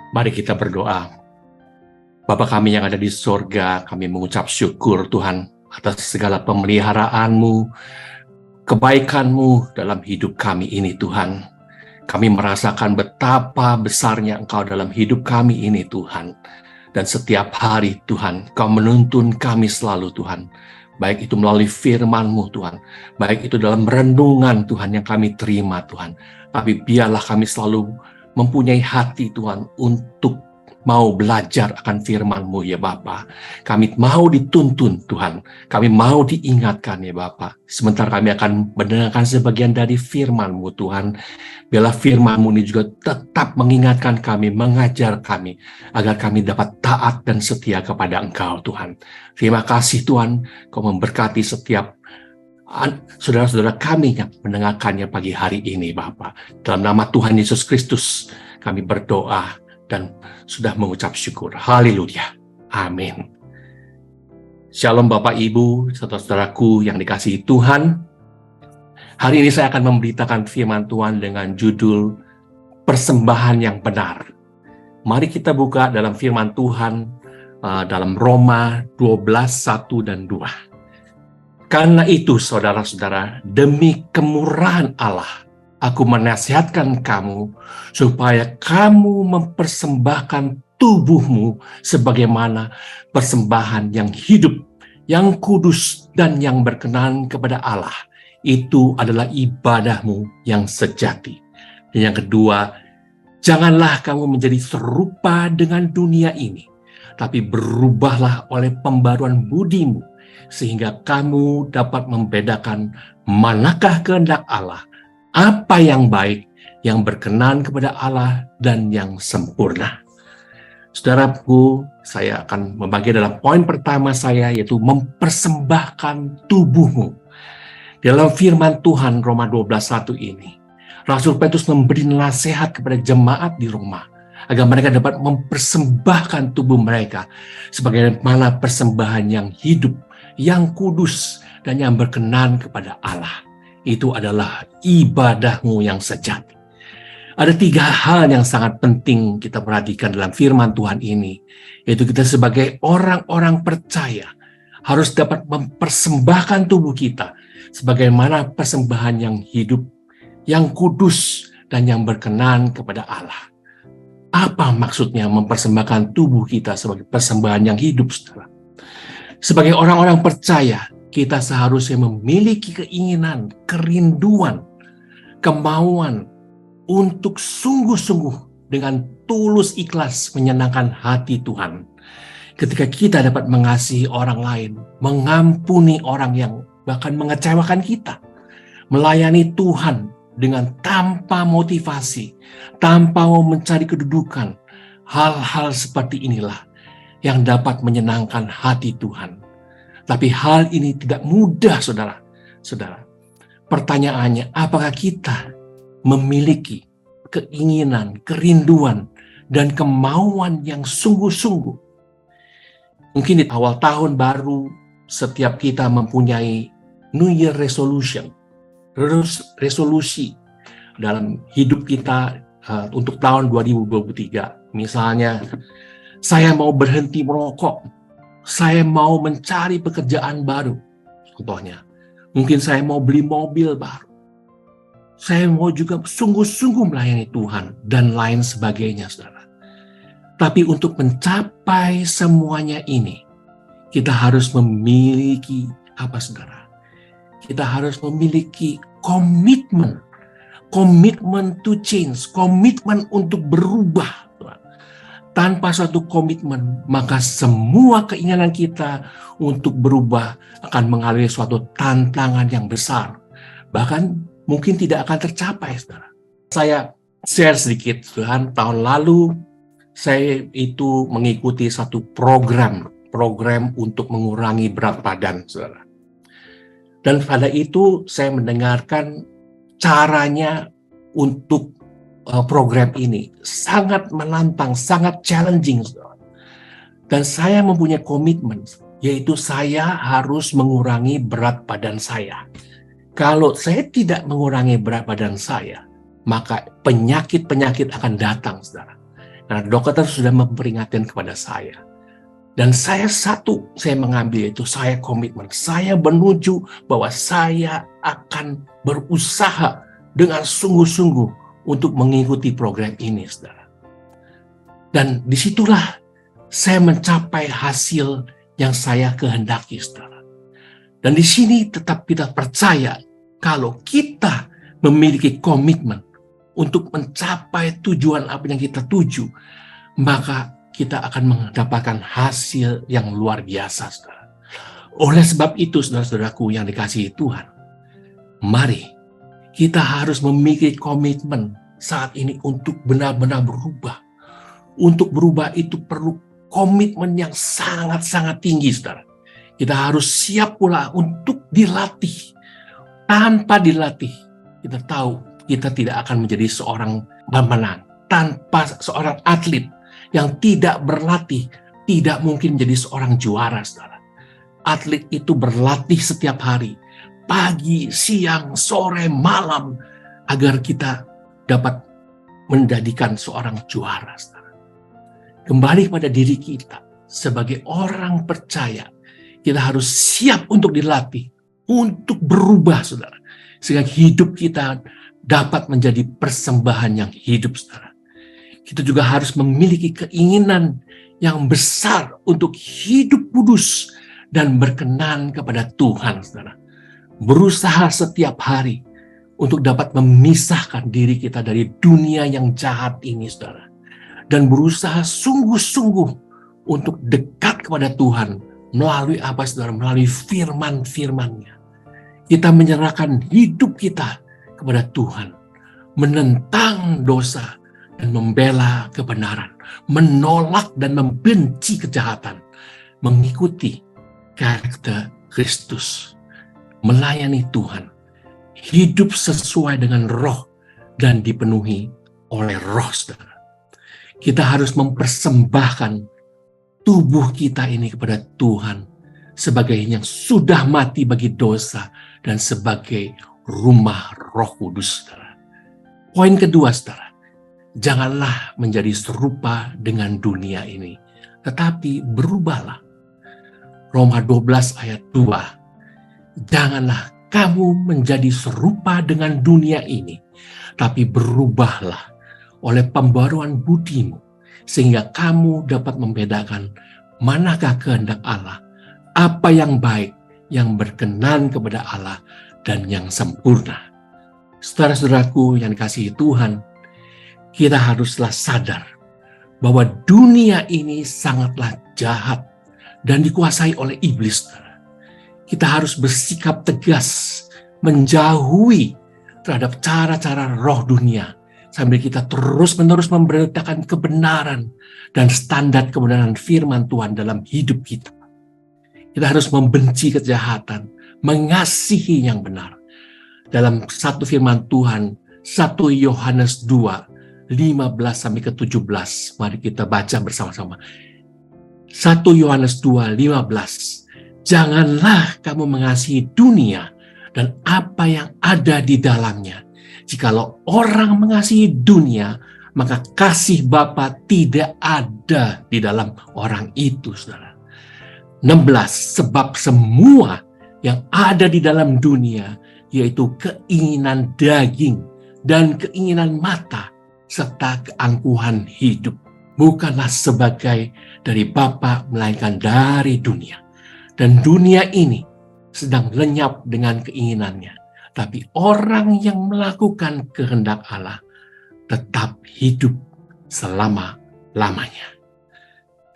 Mari kita berdoa. Bapa kami yang ada di sorga, kami mengucap syukur Tuhan atas segala pemeliharaan-Mu, kebaikan-Mu dalam hidup kami ini Tuhan. Kami merasakan betapa besarnya Engkau dalam hidup kami ini Tuhan. Dan setiap hari Tuhan, Kau menuntun kami selalu Tuhan. Baik itu melalui firman-Mu Tuhan, baik itu dalam renungan Tuhan yang kami terima Tuhan. Tapi biarlah kami selalu mempunyai hati Tuhan untuk mau belajar akan firman-Mu ya Bapa. Kami mau dituntun Tuhan, kami mau diingatkan ya Bapa. Sementara kami akan mendengarkan sebagian dari firman-Mu Tuhan. Biarlah firman-Mu ini juga tetap mengingatkan kami, mengajar kami, agar kami dapat taat dan setia kepada Engkau Tuhan. Terima kasih Tuhan, Kau memberkati setiap saudara-saudara kami yang mendengarkannya pagi hari ini Bapa. Dalam nama Tuhan Yesus Kristus kami berdoa dan sudah mengucap syukur. Haleluya. Amin. Shalom Bapak Ibu, saudara-saudaraku yang dikasihi Tuhan. Hari ini saya akan memberitakan firman Tuhan dengan judul Persembahan yang Benar. Mari kita buka dalam firman Tuhan dalam Roma 12:1 dan 2. Karena itu saudara-saudara, demi kemurahan Allah, aku menasihatkan kamu supaya kamu mempersembahkan tubuhmu sebagaimana persembahan yang hidup, yang kudus, dan yang berkenan kepada Allah. Itu adalah ibadahmu yang sejati. Dan yang kedua, janganlah kamu menjadi serupa dengan dunia ini, tapi berubahlah oleh pembaruan budimu, sehingga kamu dapat membedakan manakah kehendak Allah, apa yang baik, yang berkenan kepada Allah, dan yang sempurna. Saudaraku, saya akan membagi dalam poin pertama saya, yaitu mempersembahkan tubuhmu. Dalam firman Tuhan Roma 12:1 ini, Rasul Petrus memberi nasihat kepada jemaat di Roma, agar mereka dapat mempersembahkan tubuh mereka sebagaimana persembahan yang hidup, yang kudus, dan yang berkenan kepada Allah. Itu adalah ibadahmu yang sejati. Ada 3 hal yang sangat penting kita perhatikan dalam firman Tuhan ini, yaitu kita sebagai orang-orang percaya harus dapat mempersembahkan tubuh kita sebagaimana persembahan yang hidup, yang kudus, dan yang berkenan kepada Allah. Apa maksudnya mempersembahkan tubuh kita sebagai persembahan yang hidup, saudara? Sebagai orang-orang percaya, kita seharusnya memiliki keinginan, kerinduan, kemauan untuk sungguh-sungguh dengan tulus ikhlas menyenangkan hati Tuhan. Ketika kita dapat mengasihi orang lain, mengampuni orang yang bahkan mengecewakan kita, melayani Tuhan dengan tanpa motivasi, tanpa mau mencari kedudukan, hal-hal seperti inilah yang dapat menyenangkan hati Tuhan. Tapi hal ini tidak mudah, saudara. Pertanyaannya, apakah kita memiliki keinginan, kerinduan, dan kemauan yang sungguh-sungguh? Mungkin di awal tahun baru, setiap kita mempunyai New Year resolution, resolusi dalam hidup kita untuk tahun 2023. Misalnya, saya mau berhenti merokok, saya mau mencari pekerjaan baru, contohnya. Mungkin saya mau beli mobil baru, saya mau juga sungguh-sungguh melayani Tuhan, dan lain sebagainya, saudara. Tapi untuk mencapai semuanya ini, kita harus memiliki apa, saudara? Kita harus memiliki komitmen to change, komitmen untuk berubah. Tanpa suatu komitmen, maka semua keinginan kita untuk berubah akan mengalami suatu tantangan yang besar. Bahkan mungkin tidak akan tercapai, saudara. Saya share sedikit, Tuhan. Tahun lalu, saya itu mengikuti satu program untuk mengurangi berat badan, saudara. Dan pada itu saya mendengarkan caranya untuk program ini. Sangat menantang, sangat challenging, saudara. Dan saya mempunyai komitmen, yaitu saya harus mengurangi berat badan saya. Kalau saya tidak mengurangi berat badan saya, maka penyakit-penyakit akan datang, saudara. Karena dokter sudah memperingatkan kepada saya. Dan saya mengambil itu, saya komitmen. Saya menuju bahwa saya akan berusaha dengan sungguh-sungguh untuk mengikuti program ini, saudara. Dan disitulah saya mencapai hasil yang saya kehendaki, saudara. Dan di sini tetap kita percaya kalau kita memiliki komitmen untuk mencapai tujuan apa yang kita tuju, maka kita akan mendapatkan hasil yang luar biasa, saudara. Oleh sebab itu, saudara-saudaraku yang dikasihi Tuhan, mari kita harus memiliki komitmen saat ini untuk benar-benar berubah. Untuk berubah itu perlu komitmen yang sangat-sangat tinggi, saudara. Kita harus siap pula untuk dilatih. Tanpa dilatih, kita tahu kita tidak akan menjadi seorang pemenang. Tanpa seorang atlet yang tidak berlatih, tidak mungkin menjadi seorang juara, saudara. Atlet itu berlatih setiap hari, pagi, siang, sore, malam, agar kita dapat menjadikan seorang juara, saudara. Kembali pada diri kita, sebagai orang percaya, kita harus siap untuk dilatih, untuk berubah, saudara. Sehingga hidup kita dapat menjadi persembahan yang hidup, saudara. Kita juga harus memiliki keinginan yang besar untuk hidup kudus dan berkenan kepada Tuhan, saudara. Berusaha setiap hari untuk dapat memisahkan diri kita dari dunia yang jahat ini, saudara. Dan berusaha sungguh-sungguh untuk dekat kepada Tuhan melalui apa, saudara? Melalui firman-firman-Nya. Kita menyerahkan hidup kita kepada Tuhan, menentang dosa dan membela kebenaran, menolak dan membenci kejahatan, mengikuti karakter Kristus, melayani Tuhan, hidup sesuai dengan roh dan dipenuhi oleh roh, saudara. Kita harus mempersembahkan tubuh kita ini kepada Tuhan sebagai yang sudah mati bagi dosa dan sebagai rumah Roh Kudus, saudara. Poin kedua, saudara, janganlah menjadi serupa dengan dunia ini, tetapi berubahlah. Roma 12 ayat 2. Janganlah kamu menjadi serupa dengan dunia ini, tapi berubahlah oleh pembaruan budimu, sehingga kamu dapat membedakan manakah kehendak Allah, apa yang baik, yang berkenan kepada Allah, dan yang sempurna. Saudara-saudaraku yang dikasihi Tuhan, kita haruslah sadar bahwa dunia ini sangatlah jahat dan dikuasai oleh iblis. Kita harus bersikap tegas, menjauhi terhadap cara-cara roh dunia, sambil kita terus-menerus memberitakan kebenaran dan standar kebenaran firman Tuhan dalam hidup kita. Kita harus membenci kejahatan, mengasihi yang benar. Dalam satu firman Tuhan, 1 Yohanes 2, 15-17. Mari kita baca bersama-sama. 1 Yohanes 2, 15. Janganlah kamu mengasihi dunia dan apa yang ada di dalamnya. Jikalau orang mengasihi dunia, maka kasih Bapa tidak ada di dalam orang itu, saudara. 16. Sebab semua yang ada di dalam dunia, yaitu keinginan daging dan keinginan mata, serta keangkuhan hidup, bukanlah sebagai dari Bapa, melainkan dari dunia. Dan dunia ini sedang lenyap dengan keinginannya. Tapi orang yang melakukan kehendak Allah tetap hidup selama-lamanya.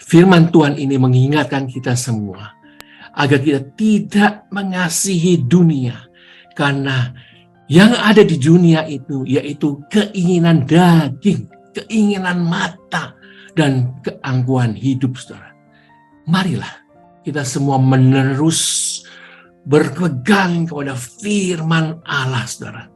Firman Tuhan ini mengingatkan kita semua agar kita tidak mengasihi dunia, karena yang ada di dunia itu yaitu keinginan daging, keinginan mata, dan keangkuhan hidup, saudara. Marilah kita semua menerus berpegang kepada firman Allah, saudara.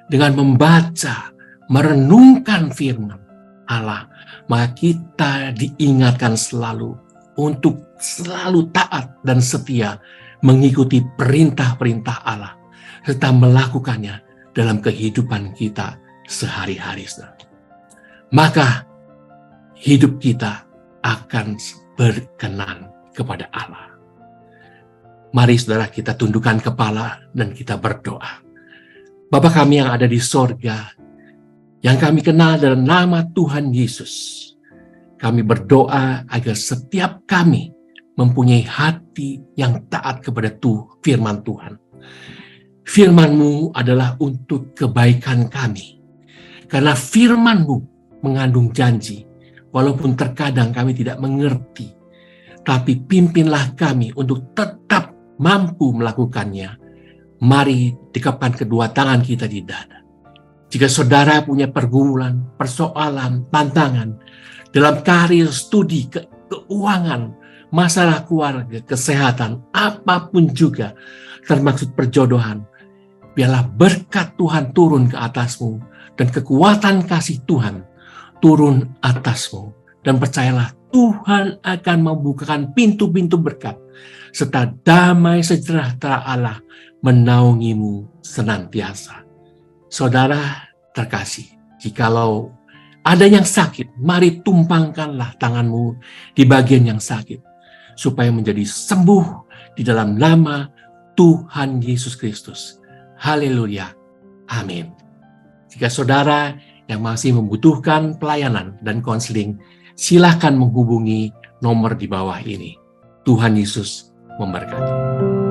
Dengan membaca, merenungkan firman Allah, maka kita diingatkan selalu untuk selalu taat dan setia mengikuti perintah-perintah Allah, serta melakukannya dalam kehidupan kita sehari-hari, saudara. Maka hidup kita akan berkenan kepada Allah. Mari saudara kita tundukkan kepala dan kita berdoa. Bapa kami yang ada di sorga, yang kami kenal dalam nama Tuhan Yesus, kami berdoa agar setiap kami mempunyai hati yang taat kepada firman Tuhan. Firman-Mu adalah untuk kebaikan kami. Karena firman-Mu mengandung janji, walaupun terkadang kami tidak mengerti, tapi pimpinlah kami untuk tetap mampu melakukannya. Mari dekapkan kedua tangan kita di dada. Jika saudara punya pergumulan, persoalan, tantangan dalam karir, studi, keuangan, masalah keluarga, kesehatan, apapun juga, termasuk perjodohan, biarlah berkat Tuhan turun ke atasmu dan kekuatan kasih Tuhan turun atasmu. Dan percayalah, Tuhan akan membukakan pintu-pintu berkat serta damai sejahtera Allah menaungimu senantiasa. Saudara terkasih, jikalau ada yang sakit, mari tumpangkanlah tanganmu di bagian yang sakit, supaya menjadi sembuh di dalam nama Tuhan Yesus Kristus. Haleluya. Amin. Jika saudara yang masih membutuhkan pelayanan dan konseling, silakan menghubungi nomor di bawah ini. Tuhan Yesus memberkati.